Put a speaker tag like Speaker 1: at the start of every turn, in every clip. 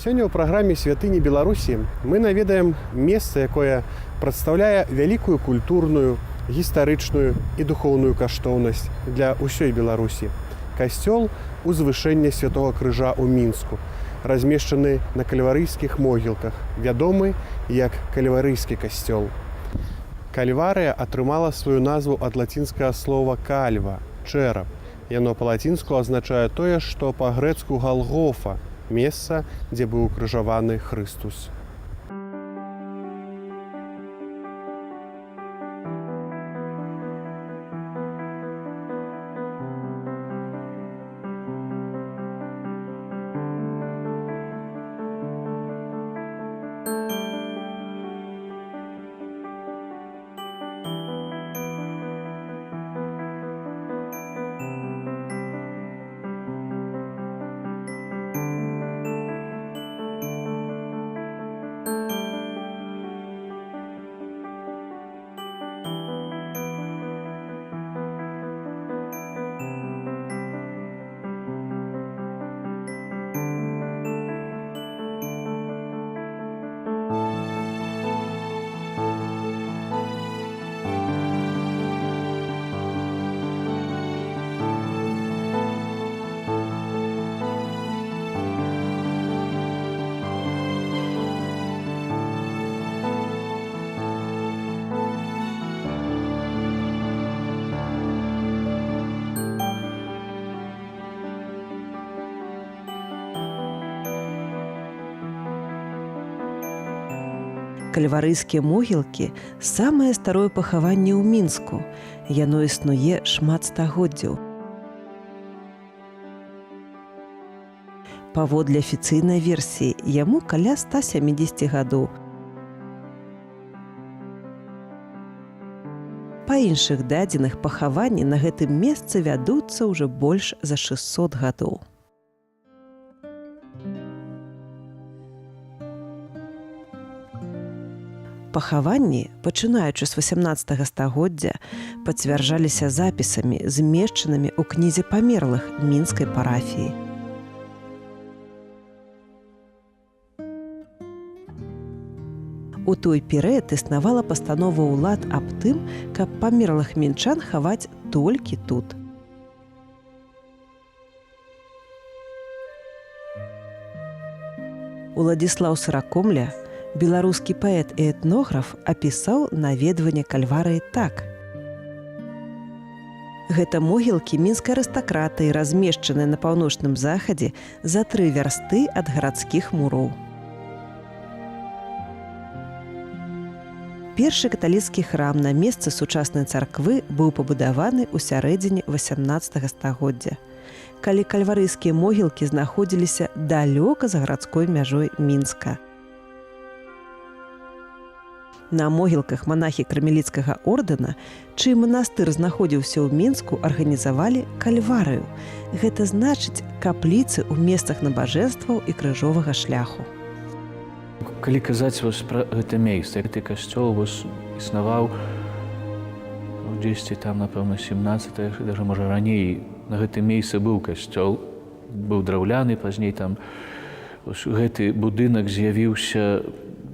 Speaker 1: Сёння ў праграме «Святыні Беларусі» мы наведаем месца, якое прадстаўляе вялікую культурную, гістарычную і духоўную каштоўнасць для ўсёй Беларусі. Касцёл узвышэння Святого Крыжа ў Мінску, размешчаны на кальварыйскіх могілках, вядомы як кальварыйскі касцёл. Кальварыя атрымала сваю назву ад лацінскага слова «кальва» – чэрап. Яно па-лацінску азначае тое, што па-грэцку «галгофа» – месца, дзе быў укрыжаваны Хрыстус.
Speaker 2: Кальварыйскія могілкі – самае старое пахаванне ў Мінску. Яно існуе шмат стагоддзяў. Паводле афіцыйнай версіі, яму каля 170 гадоў. Па іншых дадзеных, пахаванні на гэтым месцы вядуцца ўжо больш за 600 гадоў. Пахаванні, пачынаючы з 18 стагоддзя, пацвярджаліся запісамі, змешчанымі ў кнізе памерлых мінскай парафіі. У той перыяд існавала пастанова ўлад аб тым, каб памерлых мінчан хаваць толькі тут. Уладзіслаў Сыракомля, беларускі паэт і этнограф, апісаў наведванне кальварыі так. Гэта могілкі мінскай арыстакратыі, размешчаныя на паўночным захадзе за 3 вярсты ад гарадскіх муроў. Першы каталіцкі храм на месцы сучаснай царквы быў пабудаваны ў сярэдзіне 18 стагоддзя, калі кальварыйскія могілкі знаходзіліся далёка за гарадской мяжой Мінска. На могілках манахі кармеліцкага ордэна, чый манастыр знаходзіўся ў Мінску, арганізавалі кальварыю. Гэта значыць капліцы ў месцах набажэнстваў і крыжовага шляху.
Speaker 3: Калі казаць пра гэта месца, гэты касцёл існаваў дзесьці там, напэўна, 17, даже, можа, раней. На гэтым месцы быў касцёл, быў драўляны, пазней там гэты будынак з'явіўся,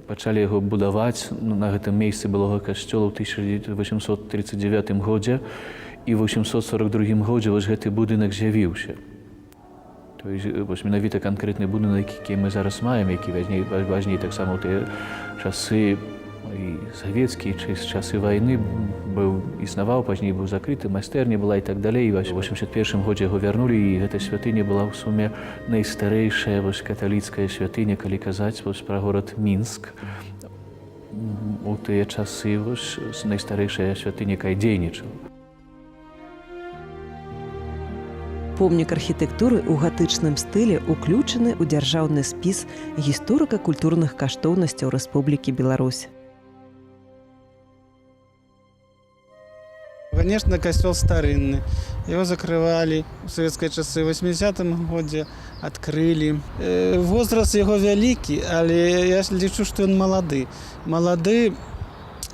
Speaker 3: пачалі яго будаваць на гэтым месцы былога касцёла ў 1839 годзе, і ў 842 годзе гэты будынак з'явіўся. То есть менавіта канкрэтны будынак, які мы зараз маем, які важней таксама ў тыя часы і савецкія, часы вайны існаваў, пазней быў закрыты, майстэрня была і так далей. У 81 годзе яго вярнулі, і гэта святыня была ў суме найстарэйшая каталіцкая святыня, калі казаць пра горад Мінск. У тыя часы найстарэйшая святыня, якая дзейнічала.
Speaker 2: Помнік архітэктуры ў гатычным стылі ўключаны ў дзяржаўны спіс гісторыка-культурных каштоўнасцяў Рэспублікі Беларусь.
Speaker 4: Конечно, костел старинный. Его закрывали в советские часы. В 80-м году открыли. Возраст его великий, але я лічу, что он молодый. Молодый,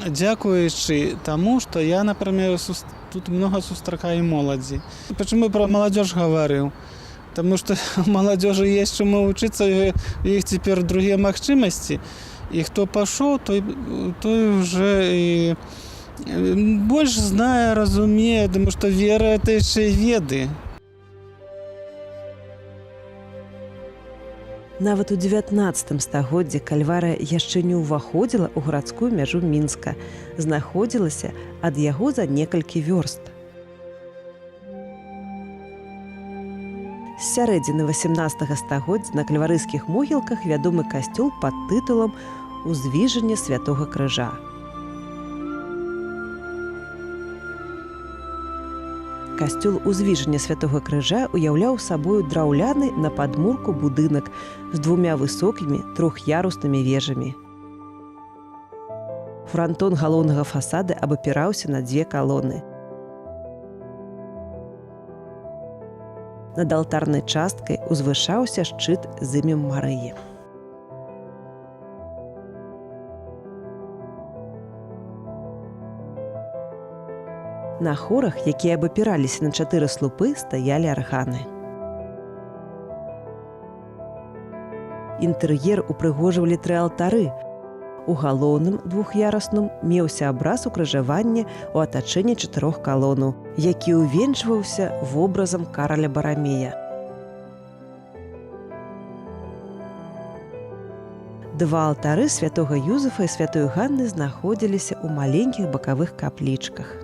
Speaker 4: дзякуючи тому, что я, например, тут много сустракаю моладзі. Почему про молодежь говорю? Таму што у маладзёжы есть чаму вучыцца, у іх цяпер другія магчымасці. І хто пашоў, той уже і больш знае, разумее, таму што вера это яшчэ і веды.
Speaker 2: Нават у 19 стагоддзі Кальварыя яшчэ не ўваходзіла ў гарадскую мяжу Мінска, знаходзілася ад яго за некалькі вёрст. З сярэдзіны 18 стагоддзя на кальварыйскіх могілках вядомы касцёл пад тытулам «Узвіжанне святога крыжа». Касцёл Узвіжання святога крыжа уяўляў сабою драўляны на падмурку будынак з двумя высокімі трох'яруснымі вежамі. Франтон галоўнага фасада абапіраўся на 2 калоны. Над алтарнай часткай узвышаўся шчыт з імем Марыі. На хорах, якія абапіраліся на 4 слупы, стаялі арганы. Інтэр'ер упрыгожвалі 3 алтары. У галоўным двух'ярусным меўся абраз укрыжавання ў атачэнні 4 калонаў, які ўвенчваўся вобразам Караля Барамея. 2 алтары святога Юзефа і святой Ганны знаходзіліся ў маленькіх бакавых каплічках.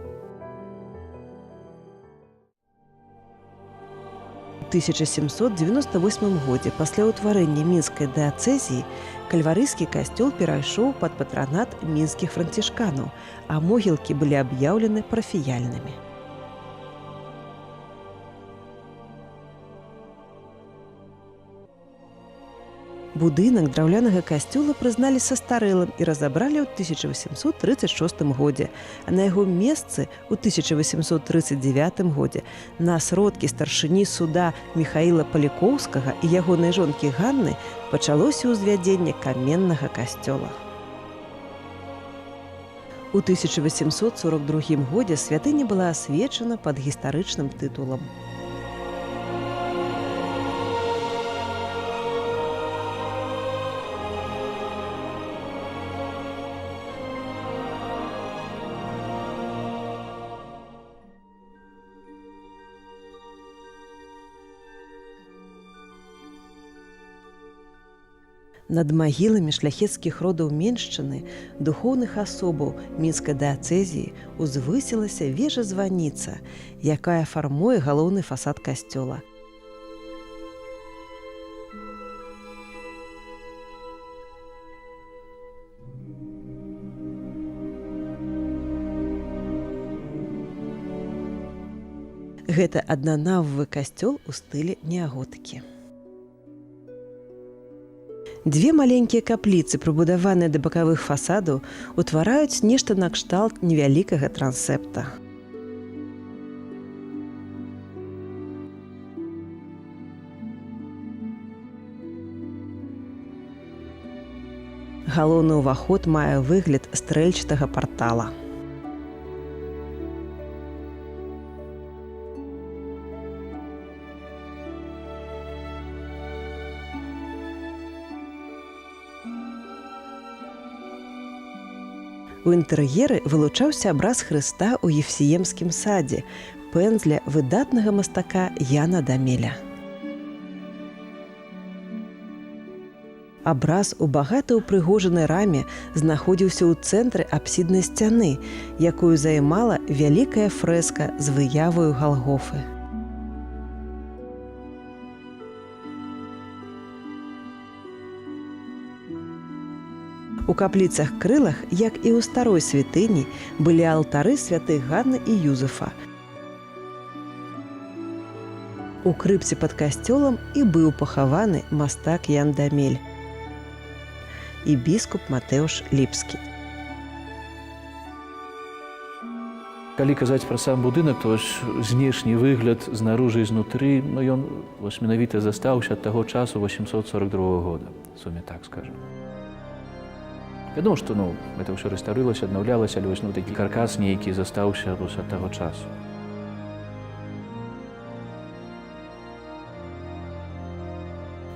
Speaker 2: У 1798 годзе пасля ўтварэння мінскай дыяцэзіі кальварыйскі касцёл перайшоў пад патранат мінскіх францішканаў, а могілкі былі аб'яўлены парафіяльнымі. Будынак драўлянага касцёла прызналі састарэлым і разабралі ў 1836 годзе, а на яго месцы ў 1839 годзе на сродкі старшыні суда Міхаіла Палікоўскага і ягонай жонкі Ганны пачалося ўзвядзенне каменнага касцёла. У 1842 годзе святыня была асвечана пад гістарычным тытулам. Над магіламі шляхецкіх родаў меншчыны, духоўных асобаў мінскай дыяцэзіі узвысілася вежа-званіца, якая фармуе галоўны фасад касцёла. Гэта аднанававы касцёл у стылі неаготыкі. 2 маленькія капліцы, прыбудаваныя да бакавых фасадаў, утвараюць нешта накшталт невялікага трансепта. Галоўны ўваход мае выгляд стрэльчатага партала. У інтэр'еры вылучаўся абраз Хрыста ў Ефсіемскім садзе, пэндзля выдатнага мастака Яна Дамеля. Абраз у багата ўпрыгожанай раме знаходзіўся ў цэнтры апсіднай сцяны, якую займала вялікая фрэска з выяваю Галгофы. У капліцах-крылах, як і ў старой святыні, былі алтары святых Ганны і Юзефа. У крыпце пад касцёлам і быў пахаваны мастак Ян Дамель і біскуп Матэўш Ліпскі.
Speaker 3: Калі казаць пра сам будынак, то знешні выгляд знаружы і знутры, ён менавіта застаўся ад таго часу 842 года, в суме так скажем. Вядома, што гэта ўсё рэстаўрылася, аднаўлялася, але такі каркас нейкі застаўся ад таго часу.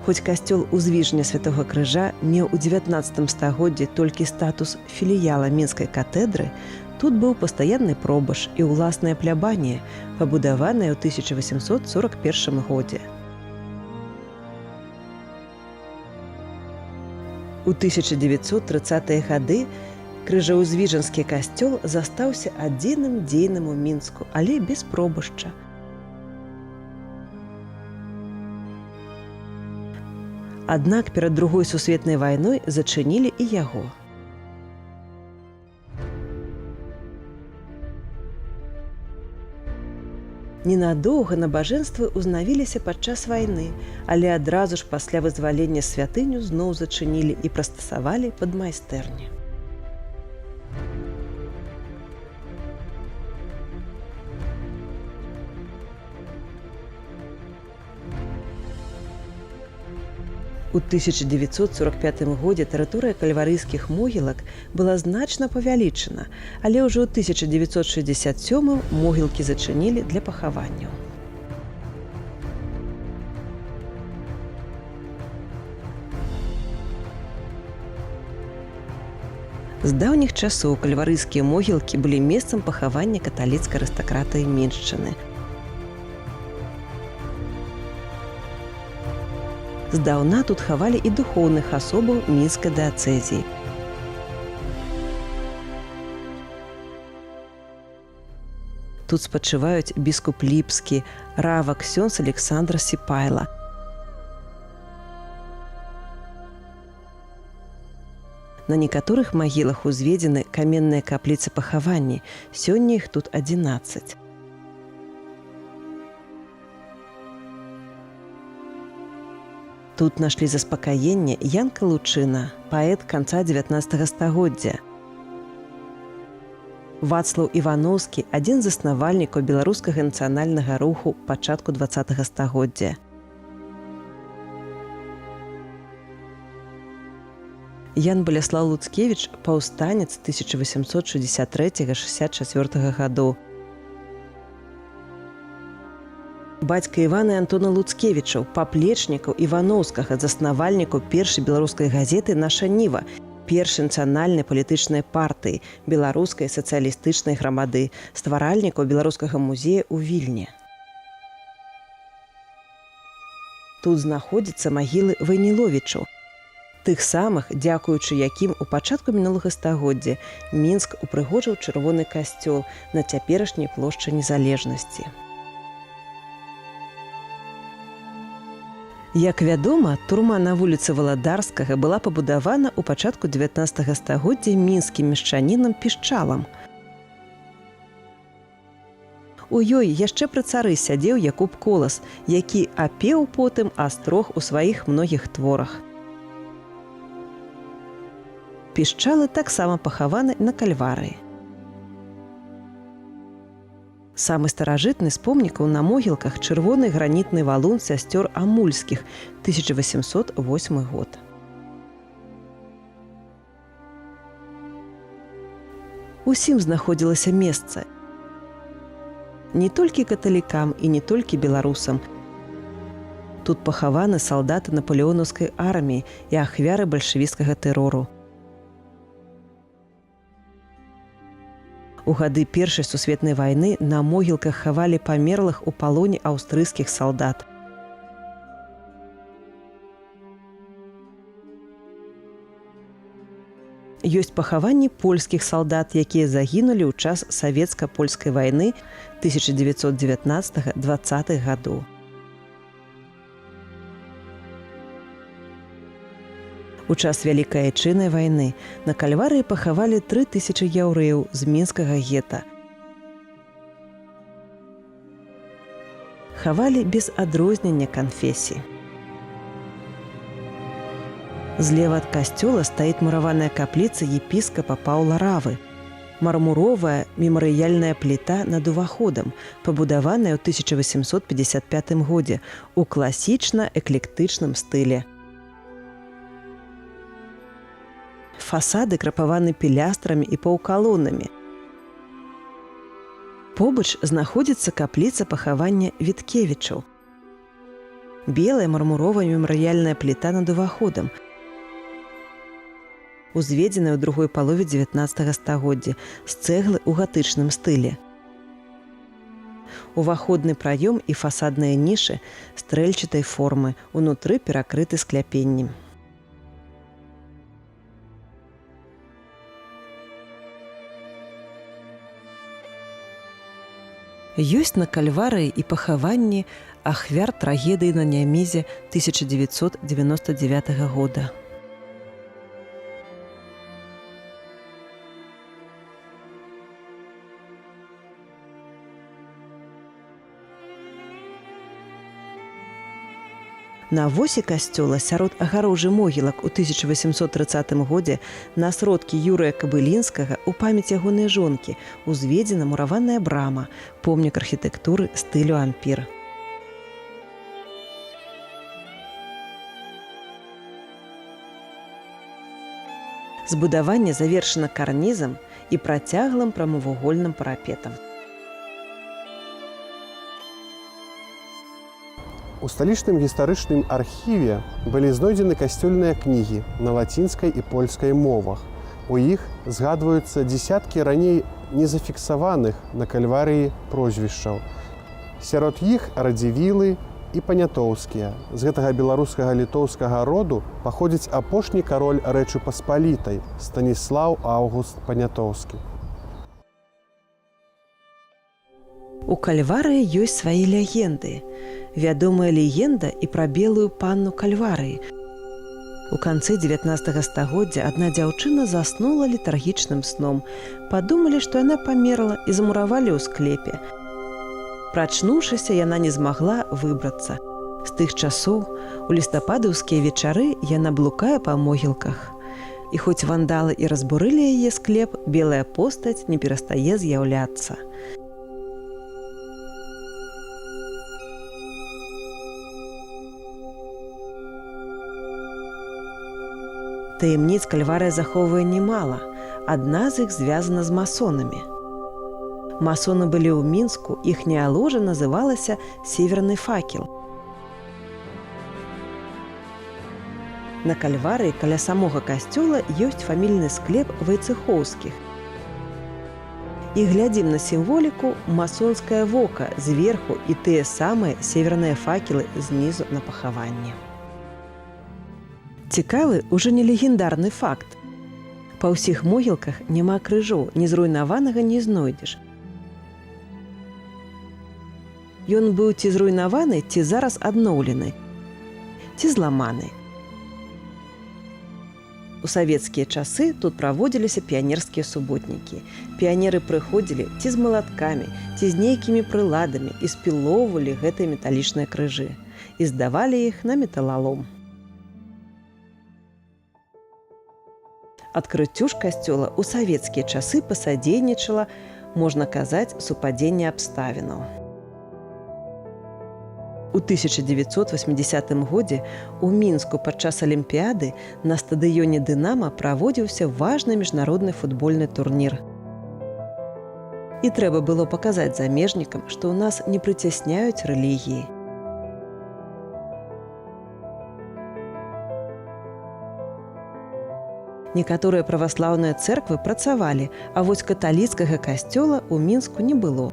Speaker 2: Хоць касцёл Узвіжня Святога Крыжа меў у 19 стагоддзі толькі статус філіяла Мінскай катэдры, тут быў пастаянны пробаш і ўласная плябанія, пабудаваная ў 1841 годзе. У 1930-е гады крыжаўзвіжанскі касцёл застаўся адзіным дзейным у Мінску, але без пробашча. Аднак перад Другой сусветнай вайной зачынілі і яго. Ненадоўга набажэнствы ўзнавіліся падчас вайны, але адразу ж пасля вызвалення святыню зноў зачынілі і прыстасавалі пад майстэрні. У 1945 годзе тэрыторыя кальварыйскіх могілак была значна павялічана, але ўжо ў 1967 могілкі зачынілі для пахаванняў. З даўніх часоў кальварыйскія могілкі былі месцам пахавання каталіцкай арыстакратыі Міншчыны. Здаўна тут хавалі і духоўных асобаў мінскай дыяцэзіі. Тут спачываюць біскуп Ліпскі, рава ксёндз Александр Сіпайла. На некаторых магілах узведзены каменныя капліцы пахаванні, сёння іх тут 11. Тут нашлі заспакаенне Янка Лучына, паэт канца 19 стагоддзя. Вацлаў Івановскі, адзін з заснавальнікаў беларускага нацыянальнага руху пачатку 20 стагоддзя. Ян Баляслаў Луцкевіч, паўстанец 1863-64 гадоў. Бацька Івана і Антона Луцкевічаў, паплечнікаў Івановскага, заснавальнікаў першай беларускай газеты «Наша Ніва», першай нацыянальнай палітычнай партыі, беларускай сацыялістычнай грамады, стваральнікаў беларускага музея ў Вільні. Тут знаходзяцца магілы Вайніловічаў, тых самых, дзякуючы якім у пачатку мінулага стагоддзя Мінск упрыгожыў чырвоны касцёл на цяперашняй плошчы Незалежнасці. Як вядома, турма на вуліцы Валадарскага была пабудавана ў пачатку 19 стагоддзя мінскім мешчанінам Пішчалам. У ёй яшчэ пры цары сядзеў Якуб Колас, які апеў потым астрог у сваіх многіх творах. Пішчалы таксама пахаваны на Кальварыі. Самы старажытны з помнікаў на могілках чырвоны гранітны валун сясцёр Амульскіх, 1808 год. Усім знаходзілася месца. Не толькі каталікам і не толькі беларусам. Тут пахаваны салдаты напалеонаўскай арміі і ахвяры бальшавіцкага тэрору. У гады Першай сусветнай вайны на могілках хавалі памерлых у палоне аўстрыйскіх салдат. Ёсць пахаванні польскіх салдат, якія загінулі ў час савецка-польскай вайны 1919-20 гадоў. У час Вялікай Айчыннай вайны на Кальварыі пахавалі 3000 яўрэяў з мінскага гета. Хавалі без адрознення канфесій. Злева ад касцёла стаіць мураваная капліца епіскапа Паўла Равы. Мармуровая мемарыяльная пліта над уваходам, пабудаваная ў 1855 годзе у класічна-эклектычным стылі. Фасады крапаваны пілястрамі і паўкалонамі. Побач знаходзіцца капліца пахавання Віткевічаў. Белая мармуровая мемарыяльная пліта над уваходам, узведзеная ў другой палове 19 стагоддзя з цэглы ў гатычным стылі. Уваходны праём і фасадныя нішы стрэльчатай формы, унутры перакрыты скляпеннем. Ёсць на кальварыі і пахаванні ахвяр трагедыі на Нямезе 1999 года. На восі касцёла сярод агарожы могілак у 1830 годзе на сродкі Юрыя Кабылінскага ў памяць ягонай жонкі узведзена мураваная брама, помнік архітэктуры стылю ампір. Збудаванне завершана карнізам і працяглым прамавугольным парапетам.
Speaker 1: У сталічным гістарычным архіве былі знойдзены касцёльныя кнігі на лацінскай і польскай мовах. У іх згадваюцца дзесяткі раней незафіксаваных на кальварыі прозвішчаў. Сярод іх радзівілы і панятоўскія. З гэтага беларускага літоўскага роду паходзіць апошні кароль Рэчы Паспалітай Станіслаў Аўгуст Панятоўскі.
Speaker 2: У кальварыі ёсць свае легенды. Вядомая легенда і пра белую панну кальварыі. У канцы 19 стагоддзя адна дзяўчына заснула летаргічным сном. Падумалі, што яна памерла і замуравалі ў склепе. Прачнуўшыся, яна не змагла выбрацца. З тых часоў у лістападаўскія вечары яна блукае па могілках. І хоць вандалы і разбурылі яе склеп, белая постаць не перастае з'яўляцца. Таямніц кальварыя захоўвае немала. Адна з іх звязана з масонамі. Масоны былі ў Мінску, іхняя ложа называлася «Северны факел». На кальварыі каля самога касцёла ёсць фамільны склеп Вайцэхоўскіх. І глядзім на сімволіку масонскае вока зверху і тыя самыя северныя факелы знізу на пахаванні. Цікавы ўжо не легендарны факт. Па ўсіх могілках няма крыжоў, ні зруйнаванага не знойдзеш. Ён быў ці зруйнаваны, ці зараз адноўлены, ці зламаны. У савецкія часы тут праводзіліся піянерскія суботнікі. Піянеры прыходзілі ці з малаткамі, ці з нейкімі прыладамі і спілоўвалі гэтыя металічныя крыжы і здавалі іх на металалом. Адкрыццю ж касцёла ў савецкія часы пасадзейнічала, можна казаць, супадзенне абставінаў. У 1980 годзе у Мінску падчас алімпіяды на стадыёне «Дынама» праводзіўся важны міжнародны футбольны турнір. І трэба было паказаць замежнікам, што ў нас не прыцясняюць рэлігіі. Некаторыя праваслаўныя цэрквы працавалі, а вось каталіцкага касцёла ў Мінску не было.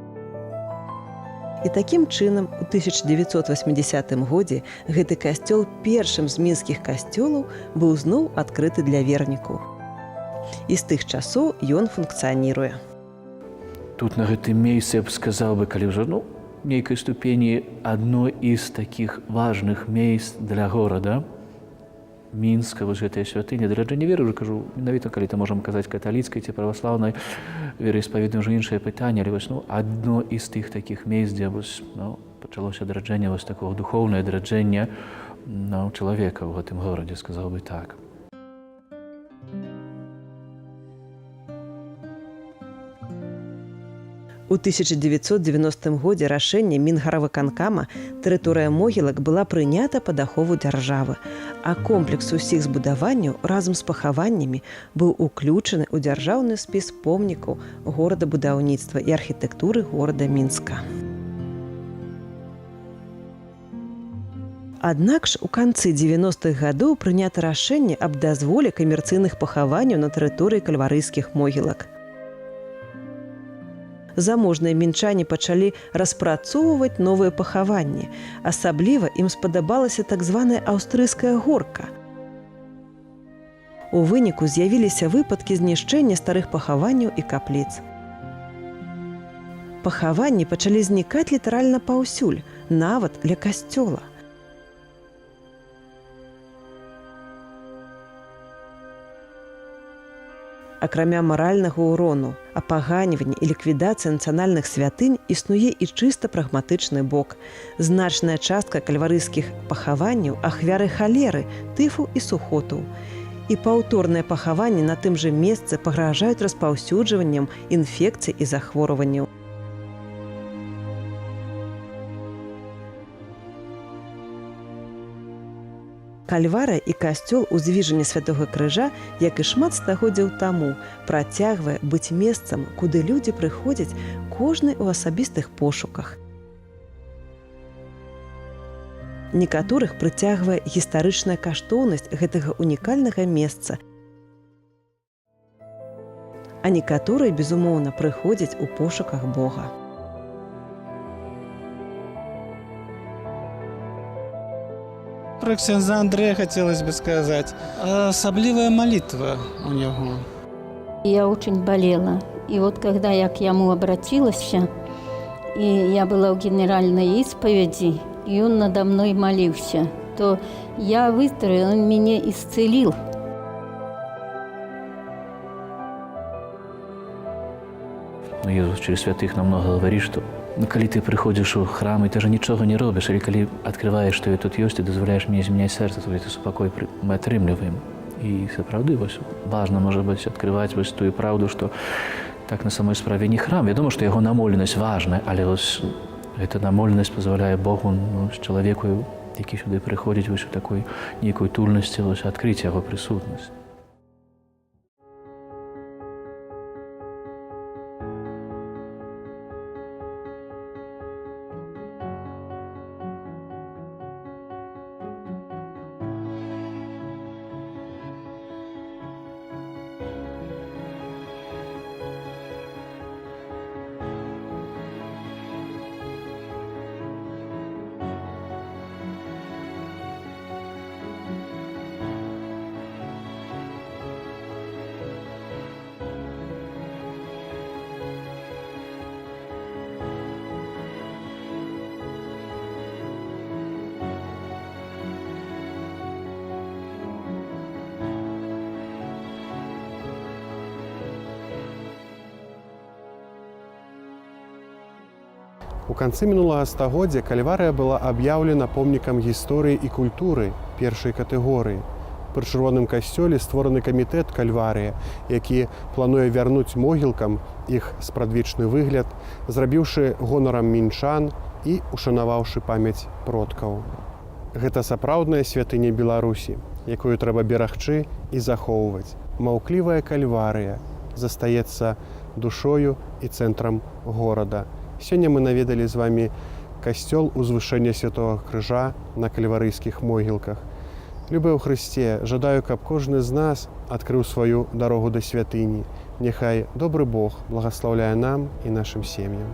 Speaker 2: І такім чынам, у 1980 годзе гэты касцёл першым з мінскіх касцёлаў быў зноў адкрыты для вернікаў. І з тых часоў ён функцыяніруе.
Speaker 3: Тут на гэтым месцы я б сказаў бы, калі ўжо, нейкай ступені адно з такіх важных месц для горада, Мінска, вось гэтая святыня, дарэчы, не веру, кажу, менавіта калі можам казаць каталіцкай ці праваслаўнай вераспаведнай, ўжо іншае пытанне, але вось адно з тых такіх месц, дзе пачалося адраджэнне вось такого духоўнае адраджэнне чалавека ў гэтым горадзе, сказаў бы так.
Speaker 2: У 1990 годзе рашэнне Мінгарвыканкама тэрыторыя могілак была прынята пад ахову дзяржавы, а комплекс усіх збудаванняў разам з пахаваннямі быў уключаны ў дзяржаўны спіс помнікаў горадабудаўніцтва і архітэктуры горада Мінска. Аднак ж у канцы 90-х гадоў прынята рашэнне аб дазволе камерцыйных пахаванняў на тэрыторыі кальварыйскіх могілак. Заможныя мінчане пачалі распрацоўваць новыя пахаванні. Асабліва ім спадабалася так званая аўстрыйская горка. У выніку з'явіліся выпадкі знішчэння старых пахаванняў і капліц. Пахаванні пачалі знікаць літаральна паўсюль, нават ля касцёла. Акрамя маральнага ўрону, апаганьвання і ліквідацыі нацыянальных святынь існуе і чыста прагматычны бок. Значная частка кальварыйскіх пахаванняў ахвяры халеры, тыфу і сухоту. І паўторныя пахаванні на тым жа месцы пагражаюць распаўсюджваннем інфекцый і захворванняў. Кальварыя і касцёл узвіжання Святога Крыжа, як і шмат стагоддзяў таму, працягвае быць месцам, куды людзі прыходзяць кожны ў асабістых пошуках. Некаторых прыцягвае гістарычная каштоўнасць гэтага унікальнага месца, а некаторыя, безумоўна, прыходзяць у пошуках Бога.
Speaker 4: Про ксяндза Андрэя хотелось бы сказать. Особливая молитва у него.
Speaker 5: Я очень болела. И вот когда я к нему обратилась, и я была в генеральной исповеди, и он надо мной молился, то я выздоровела, он меня исцелил.
Speaker 3: Иисус через святых нам много говорит, что калі ты прыходзіш у храм, і ты ж нічога не робіш, але калі адкрываеш, што я тут ёсць, ты дазваляеш мне змяняць сэрца, то гэты супакой мы атрымліваем. І сапраўды важна, можа быць, адкрываць тую праўду, што так на самой справе не храм. Вядома, што яго намоленасць важная, але гэта намоленасць пазваляе Богу чалавеку, які сюды прыходзіць у такой нейкой тульнасці, адкрыць яго прысутнасць.
Speaker 1: У канцы мінулага стагоддзя Кальварыя была аб'яўлена помнікам гісторыі і культуры першай катэгорыі. Пры чырвоным касцёле створаны камітэт Кальварыя, які плануе вярнуць могілкам іх спрадвечны выгляд, зрабіўшы гонарам мінчан і ушанаваўшы памяць продкаў. Гэта сапраўдная святыня Беларусі, якую трэба берагчы і захоўваць. Маўклівая Кальварыя застаецца душою і цэнтрам горада. Сёння мы наведалі з вамі касцёл узвышэння Святога Крыжа на кальварыйскіх могілках. Любэ ў Хрысце, жадаю, каб кожны з нас адкрыў сваю дарогу да святыні. Няхай добры Бог благаслаўляе нам і нашым сем'ям.